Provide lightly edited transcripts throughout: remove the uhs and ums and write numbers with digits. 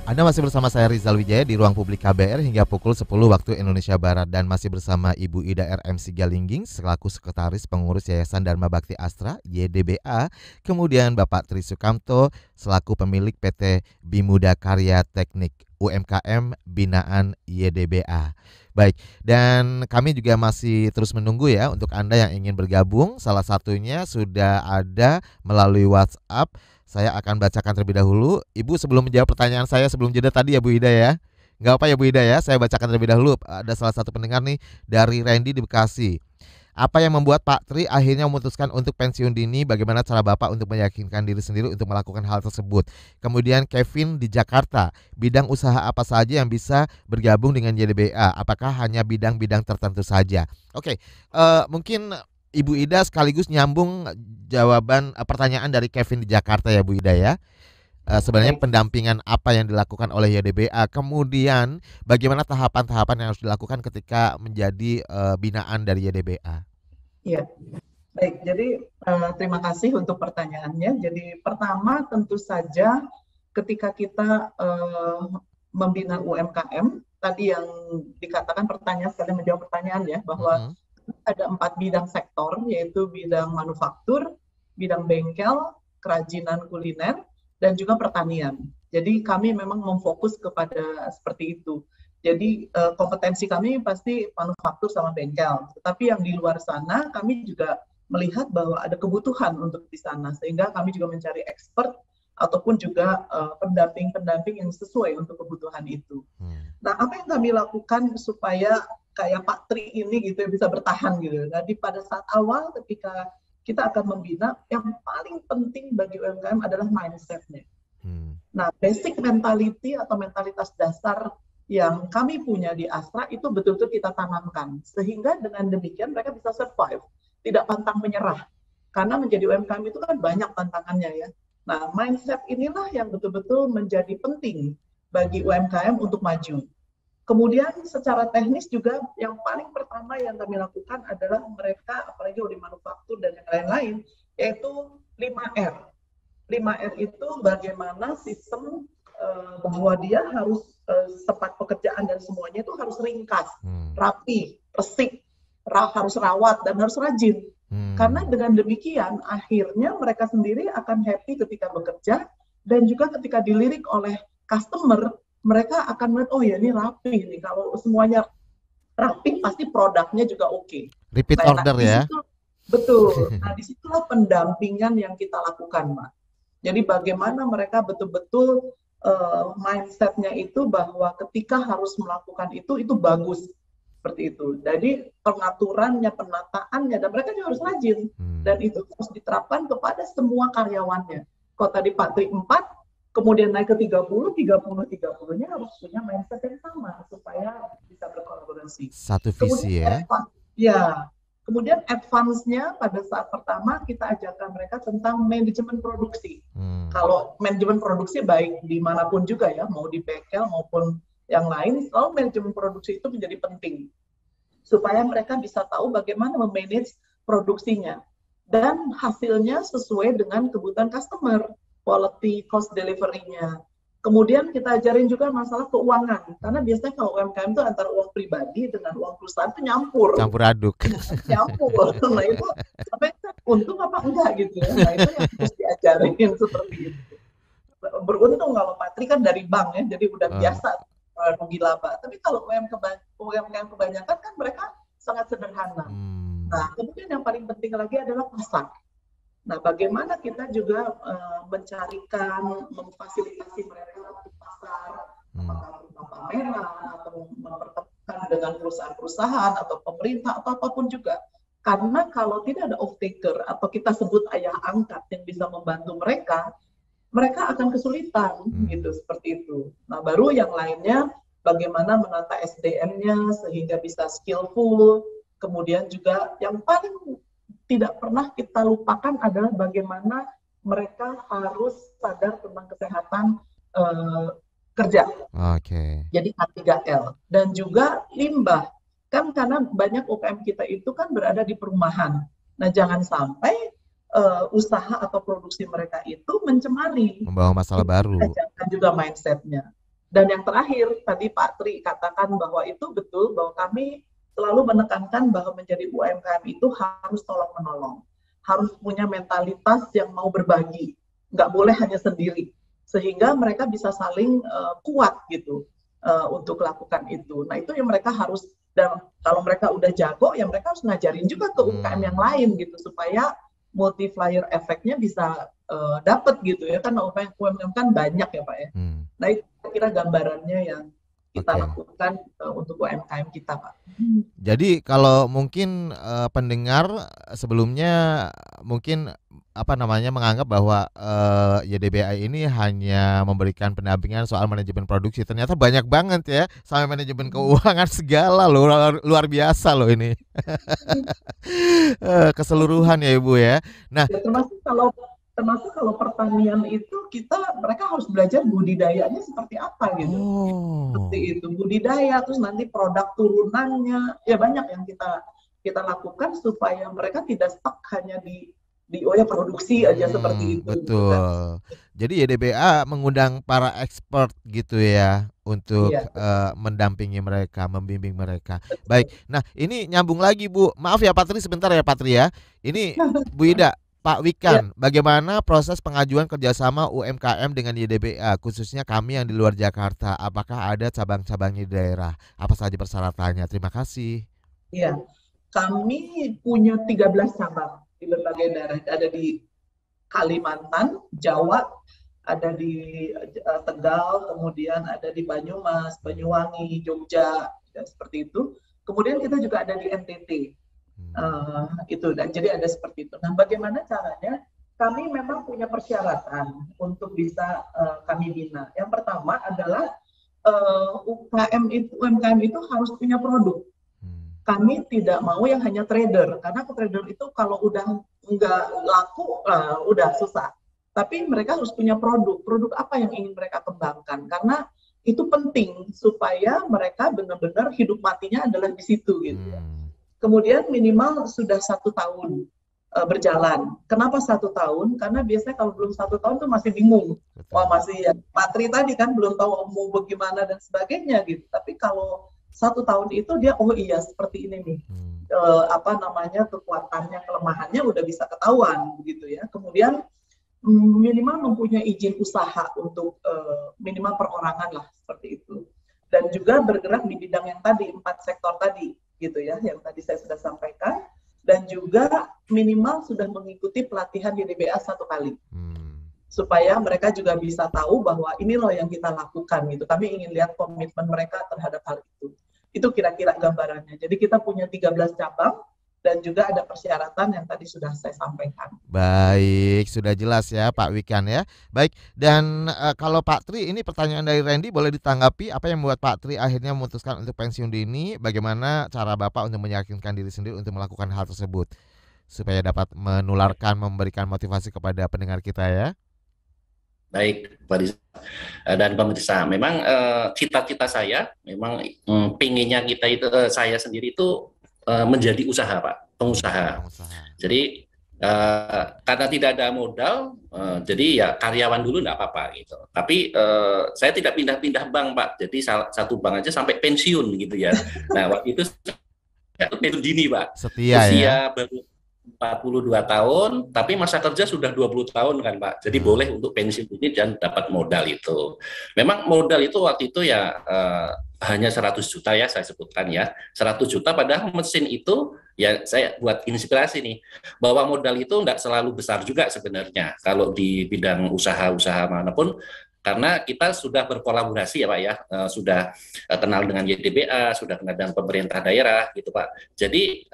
Anda masih bersama saya Rizal Wijaya di Ruang Publik KBR hingga pukul 10 waktu Indonesia Barat dan masih bersama Ibu Ida RM Sigalingging selaku Sekretaris Pengurus Yayasan Dharma Bakti Astra YDBA, kemudian Bapak Tri Sukamto selaku pemilik PT Bimuda Karya Teknik UMKM binaan YDBA. Baik, dan kami juga masih terus menunggu ya untuk Anda yang ingin bergabung. Salah satunya sudah ada melalui WhatsApp. Saya akan bacakan terlebih dahulu. Ibu sebelum menjawab pertanyaan saya sebelum jeda tadi ya Bu Ida ya. Nggak apa ya Bu Ida ya, saya bacakan terlebih dahulu. Ada salah satu pendengar nih dari Randy di Bekasi. Apa yang membuat Pak Tri akhirnya memutuskan untuk pensiun dini? Bagaimana cara Bapak untuk meyakinkan diri sendiri untuk melakukan hal tersebut? Kemudian Kevin di Jakarta, bidang usaha apa saja yang bisa bergabung dengan YDBA? Apakah hanya bidang-bidang tertentu saja? Oke, mungkin Ibu Ida sekaligus nyambung jawaban pertanyaan dari Kevin di Jakarta ya Bu Ida ya. Sebenarnya Baik, pendampingan apa yang dilakukan oleh YDBA, kemudian bagaimana tahapan-tahapan yang harus dilakukan ketika menjadi binaan dari YDBA. ya, baik. Jadi terima kasih untuk pertanyaannya. Jadi pertama tentu saja ketika kita membina UMKM, tadi yang dikatakan pertanyaan sekali menjawab pertanyaan ya, bahwa Mm-mm. ada 4 bidang sektor, yaitu bidang manufaktur, bidang bengkel, kerajinan kuliner, dan juga pertanian. Jadi kami memang memfokus kepada seperti itu. Jadi kompetensi kami pasti manufaktur sama bengkel. Tetapi yang di luar sana kami juga melihat bahwa ada kebutuhan untuk di sana. Sehingga kami juga mencari expert ataupun juga pendamping-pendamping yang sesuai untuk kebutuhan itu. Hmm. Nah, apa yang kami lakukan supaya kayak Pak Tri ini gitu ya, bisa bertahan gitu. Jadi pada saat awal ketika kita akan membina, yang paling penting bagi UMKM adalah mindset-nya. Hmm. Nah, basic mentality atau mentalitas dasar yang kami punya di Astra itu betul-betul kita tanamkan. Sehingga dengan demikian mereka bisa survive, tidak pantang menyerah. Karena menjadi UMKM itu kan banyak tantangannya ya. Nah, mindset inilah yang betul-betul menjadi penting bagi UMKM untuk maju. Kemudian secara teknis juga yang paling pertama yang kami lakukan adalah mereka, apalagi di manufaktur dan yang lain-lain, yaitu 5R. 5R itu bagaimana sistem bahwa dia harus tepat pekerjaan dan semuanya itu harus ringkas, Hmm. rapi, resik, harus rawat dan harus rajin. Karena Hmm. dengan demikian akhirnya mereka sendiri akan happy ketika bekerja dan juga ketika dilirik oleh customer, mereka akan melihat oh ya ini rapi nih. Kalau semuanya rapi pasti produknya juga oke. Repeat Nah, order di ya. situ betul. Nah, disitulah pendampingan yang kita lakukan, Mbak. Jadi bagaimana mereka betul-betul mindset-nya itu bahwa ketika harus melakukan itu bagus seperti itu. Jadi pengaturannya, penataannya, dan mereka juga harus rajin. Dan Hmm. itu harus diterapkan kepada semua karyawannya. Kalau tadi Pak Tri 4, kemudian naik ke 30-30-30-nya harus punya mindset yang sama supaya bisa berkolaborasi. Satu Kemudian visi ya. ya, kemudian advance-nya pada saat pertama kita ajarkan mereka tentang manajemen produksi. Hmm. Kalau manajemen produksi baik dimanapun juga ya, mau di bengkel maupun yang lain, selalu manajemen produksi itu menjadi penting supaya mereka bisa tahu bagaimana memanage produksinya dan hasilnya sesuai dengan kebutuhan customer, quality, cost delivery-nya. Kemudian kita ajarin juga masalah keuangan, karena biasanya kalau UMKM itu antara uang pribadi dengan uang perusahaan itu nyampur, Campur aduk. nyampur. Nah itu sampai untung apa enggak gitu ya. Nah itu yang harus diajarin seperti itu. Beruntung kalau Patri kan dari bank ya, jadi udah Oh. biasa rugi laba. Tapi kalau UMKM kebanyakan kan mereka sangat sederhana. Hmm. Nah, kemudian yang paling penting lagi adalah pasar. Nah, bagaimana kita juga mencarikan, memfasilitasi mereka untuk pasar, Hmm. apakah berupa pameran atau mempertemukan dengan perusahaan-perusahaan atau pemerintah atau apapun juga. Karena kalau tidak ada off-taker atau kita sebut ayah angkat yang bisa membantu mereka, mereka akan kesulitan gitu Hmm. seperti itu. Nah, baru yang lainnya bagaimana menata SDM-nya sehingga bisa skillful. Kemudian juga yang paling tidak pernah kita lupakan adalah bagaimana mereka harus sadar tentang kesehatan eh, kerja. Oke. Jadi K3L dan juga limbah. Kan karena banyak UKM kita itu kan berada di perumahan. Nah, jangan sampai usaha atau produksi mereka itu mencemari. Membawa masalah Itu kita baru. ajarkan juga mindset-nya. Dan yang terakhir, tadi Pak Tri katakan bahwa itu betul, bahwa kami selalu menekankan bahwa menjadi UMKM itu harus tolong-menolong. Harus punya mentalitas yang mau berbagi. Nggak boleh hanya sendiri. Sehingga mereka bisa saling kuat gitu untuk lakukan itu. Nah itu yang mereka harus, dan kalau mereka udah jago, ya mereka harus ngajarin juga ke UMKM yang lain gitu, supaya multiplier efeknya bisa dapat gitu ya, kan UMKM kan banyak ya Pak ya. Nah itu kira gambarannya yang kita lakukan untuk UMKM kita Pak. Jadi kalau mungkin pendengar sebelumnya mungkin menganggap bahwa YDBI ini hanya memberikan pendampingan soal manajemen produksi, ternyata banyak banget ya, sampai manajemen keuangan segala loh, luar biasa loh ini. Keseluruhan ya Ibu ya. Nah, ya, termasuk kalau pertanian itu mereka harus belajar budidayanya seperti apa gitu. Seperti itu, budidaya, terus nanti produk turunannya, ya banyak yang kita lakukan supaya mereka tidak stuck hanya di produksi aja seperti itu. Betul. Gitu kan. Jadi YDBA mengundang para expert gitu ya untuk mendampingi mereka, membimbing mereka. Betul. Baik. Nah, ini nyambung lagi Bu. Maaf ya Patri, sebentar ya Patri ya. Ini Bu Ida, Pak Wikan, bagaimana proses pengajuan kerjasama UMKM dengan YDBA, khususnya kami yang di luar Jakarta? Apakah ada cabang-cabangnya di daerah? Apa saja persyaratannya? Terima kasih. Iya, kami punya 13 cabang di berbagai daerah. Ada di Kalimantan, Jawa, ada di Tegal, kemudian ada di Banyumas, Banyuwangi, Jogja, seperti itu. Kemudian kita juga ada di NTT. Itu, dan jadi ada seperti itu. Nah, bagaimana caranya? Kami memang punya persyaratan untuk bisa kami bina. Yang pertama adalah UMKM itu harus punya produk. Kami tidak mau yang hanya trader, karena trader itu kalau udah nggak laku, udah susah. Tapi mereka harus punya produk. Produk apa yang ingin mereka kembangkan? Karena itu penting supaya mereka benar-benar hidup matinya adalah di situ gitu ya. Kemudian minimal sudah 1 tahun berjalan. Kenapa 1 tahun? Karena biasanya kalau belum 1 tahun tuh masih bingung. Wah, masih ya Patri tadi kan belum tahu mau bagaimana dan sebagainya gitu. Tapi kalau 1 tahun itu dia, oh iya seperti ini nih, kekuatannya, kelemahannya udah bisa ketahuan gitu ya. Kemudian minimal mempunyai izin usaha untuk minimal perorangan lah seperti itu. Dan juga bergerak di bidang yang tadi, 4 sektor tadi gitu ya, yang tadi saya sudah sampaikan. Dan juga minimal sudah mengikuti pelatihan YDBA 1 kali. Supaya mereka juga bisa tahu bahwa ini loh yang kita lakukan gitu. Kami ingin lihat komitmen mereka terhadap hal itu. Itu kira-kira gambarannya. Jadi kita punya 13 cabang dan juga ada persyaratan yang tadi sudah saya sampaikan. Baik, sudah jelas ya Pak Wikan ya. Baik, dan kalau Pak Tri, ini pertanyaan dari Randy, boleh ditanggapi apa yang membuat Pak Tri akhirnya memutuskan untuk pensiun dini? Bagaimana cara Bapak untuk meyakinkan diri sendiri untuk melakukan hal tersebut supaya dapat menularkan, memberikan motivasi kepada pendengar kita ya? Baik, Pak Rizal dan pemirsa, memang cita-cita saya memang pinginnya kita itu, saya sendiri itu menjadi usaha Pak, pengusaha. Jadi karena tidak ada modal, jadi ya karyawan dulu enggak apa-apa gitu. Tapi saya tidak pindah-pindah bank Pak, jadi satu bank aja sampai pensiun gitu ya. Nah waktu itu pensiun dini Pak, setia usia ya? baru 42 tahun, tapi masa kerja sudah 20 tahun kan Pak. Jadi boleh untuk pensiun ini dan dapat modal itu. Memang modal itu waktu itu ya hanya 100 juta ya saya sebutkan ya. 100 juta padahal mesin itu ya saya buat inspirasi nih. Bahwa modal itu enggak selalu besar juga sebenarnya kalau di bidang usaha-usaha manapun. Karena kita sudah berkolaborasi ya Pak ya, sudah kenal dengan YDBA, sudah kenal dengan pemerintah daerah gitu Pak. Jadi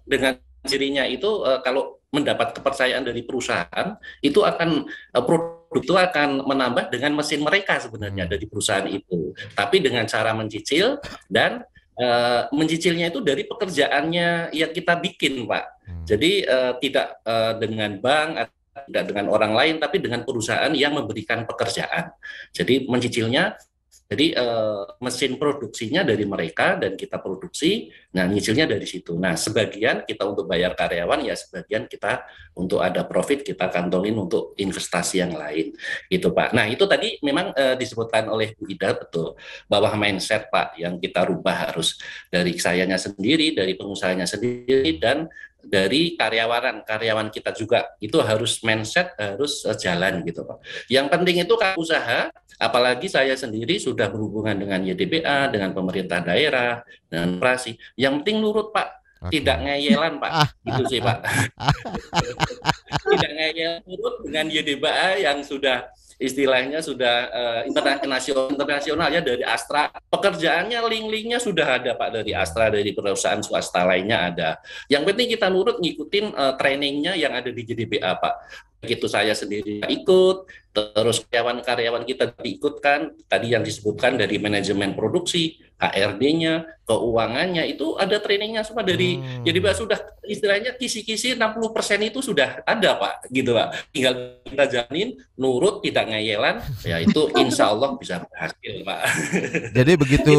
dengan cirinya itu kalau mendapat kepercayaan dari perusahaan itu akan produk itu akan menambah dengan mesin mereka sebenarnya dari perusahaan itu, tapi dengan cara mencicil dan mencicilnya itu dari pekerjaannya yang kita bikin Pak. Jadi tidak dengan bank, tidak dengan orang lain, tapi dengan perusahaan yang memberikan pekerjaan. Jadi mencicilnya Jadi mesin produksinya dari mereka dan kita produksi, nah nyicilnya dari situ. Nah sebagian kita untuk bayar karyawan, ya sebagian kita untuk ada profit kita kantongin untuk investasi yang lain, gitu Pak. Nah itu tadi memang disebutkan oleh Bu Ida betul, bahwa mindset Pak yang kita rubah harus dari sayanya sendiri, dari pengusahanya sendiri, dan dari karyawan kita juga itu harus mindset harus jalan gitu Pak. Yang penting itu kan usaha. Apalagi saya sendiri sudah berhubungan dengan YDBA, dengan pemerintah daerah, dengan operasi. Yang penting nurut Pak, tidak ngeyelan Pak, gitu sih Pak. Tidak ngeyel, nurut dengan YDBA yang sudah istilahnya sudah internasional ya, dari Astra. Pekerjaannya link-linknya sudah ada Pak, dari Astra, dari perusahaan swasta lainnya ada. Yang penting kita nurut ngikutin trainingnya yang ada di JDBA Pak. Begitu saya sendiri ikut, terus karyawan-karyawan kita diikutkan, tadi yang disebutkan dari manajemen produksi, HRD-nya, keuangannya, itu ada trainingnya semua dari, jadi Pak sudah istilahnya kisi-kisi 60% itu sudah ada Pak, gitu Pak. Tinggal kita jalanin, nurut, tidak ngeyelan, ya itu insya Allah bisa berhasil Pak. Jadi begitu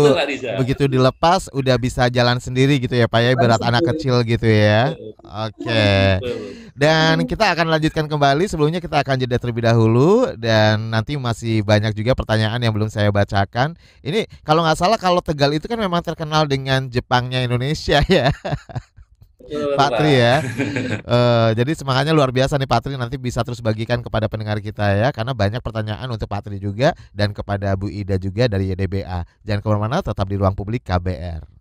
begitu dilepas udah bisa jalan sendiri gitu ya Pak ya, berat anak kecil gitu ya. Oke. Dan kita akan lanjutkan kembali, sebelumnya kita akan jeda terlebih dahulu dan nanti masih banyak juga pertanyaan yang belum saya bacakan. Ini kalau nggak salah kalau Tegal itu kan memang terkenal dengan Jepangnya Indonesia ya. Pak Tri ya. Jadi semangatnya luar biasa nih Pak Tri, nanti bisa terus bagikan kepada pendengar kita ya, karena banyak pertanyaan untuk Pak Tri juga dan kepada Bu Ida juga dari YDBA. Jangan kemana-mana, tetap di Ruang Publik KBR.